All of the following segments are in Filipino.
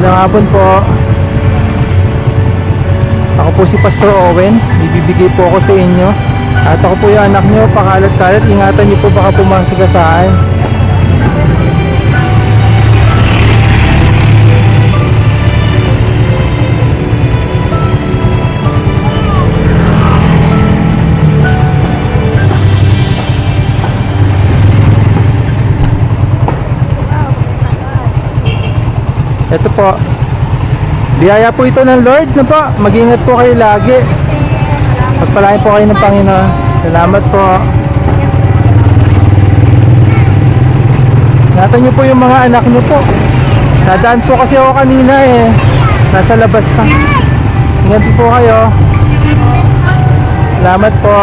Magandang hapon po. Ako po si Pastor Owen. Ibibigay po ako sa inyo. At ako po yung anak nyo. Pakalat-kalat. Ingatan nyo po baka pumasagasaan. Ito po, biyaya po ito ng Lord na po. Mag-ingat po kayo lagi. Pagpalain po kayo ng Panginoon. Salamat po. Ingatan nyo po yung mga anak nyo po. Nadaan po kasi ako kanina eh. Nasa labas na. Ingat po kayo. Salamat po.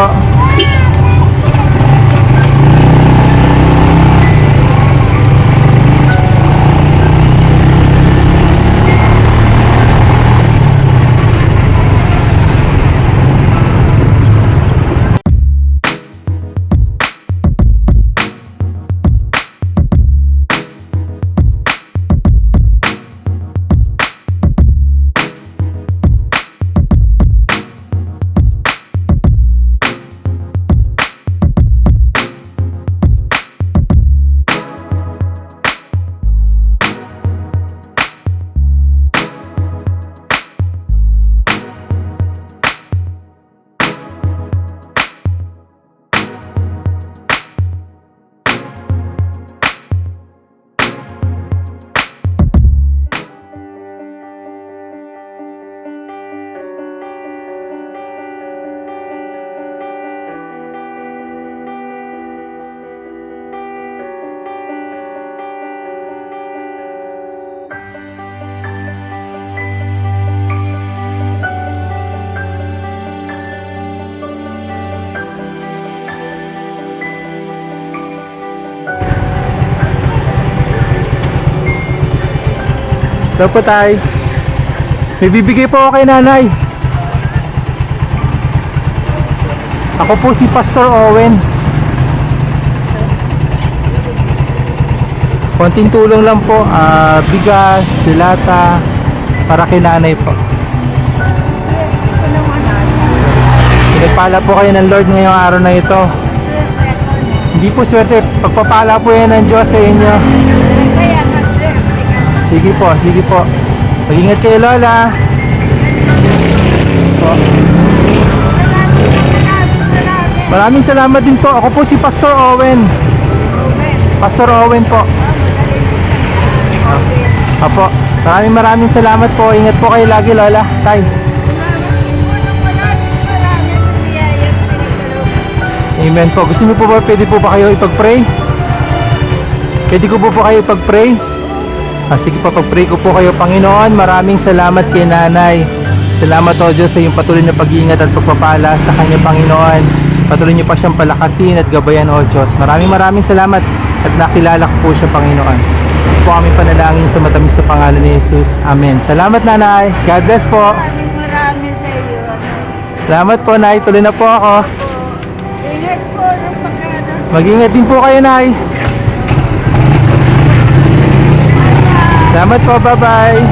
Ito po tay. May bibigay po ako kay nanay. Ako po si Pastor Owen. Konting tulong lang po, bigas, dilata, para kay nanay po. Pinagpala po kayo ng Lord ngayong araw na ito. Hindi po swerte, pagpapala po yan ng Diyos sa inyo. Sige po, sige po. Mag-ingat kayo, Lola. Po. Maraming salamat din po. Ako po si Pastor Owen. Pastor Owen po. Opo. Maraming salamat po. Ingat po kayo lagi, Lola. Tay. Amen po. Gusto niyo po ba, pwede po ba kayo ipag-pray? Pwede ko po kayo ipag-pray? Sige po, pag-pray ko po kayo. Panginoon, maraming salamat kay nanay. Salamat o Diyos sa iyong patuloy na pag-iingat at pagpapala sa kanya, Panginoon. Patuloy niyo pa siyang palakasin at gabayan o Diyos. Maraming salamat at nakilala ko po siya, Panginoon. Ito po aming panalangin sa matamis na pangalan ni Jesus. Amen. Salamat, nanay. God bless po. Maraming sa iyo. Salamat po, nay. Tuloy na po ako. Ingat po ng pagkano. Mag-ingat din po kayo, nay. Salamat po, bye-bye.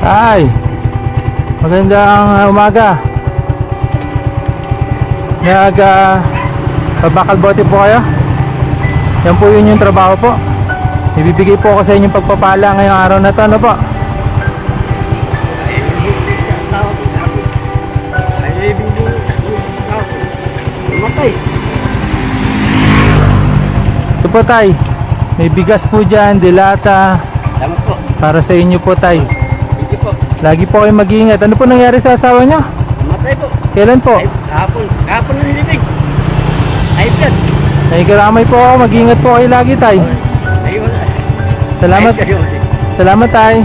Ay, Magandang umaga. Babakal bote po kayo? Yan po yun yung trabaho po. Ibibigay po ako sa inyong pagpapala ngayong araw na to. Ano po? Ito po tay. May bigas po dyan, dilata. Salamat po. Para sa inyo po tay. Hindi po. Lagi po kayo mag-iingat. Ano po nangyari sa asawa nyo? Matay po. Kailan po? Ay, kahapon. Kahapon ng libig. Ay, blood. Nakikiramay po ako. Mag-iingat po kayo lagi tay. Ay, wala. Salamat. Ay, kayo. Salamat tay.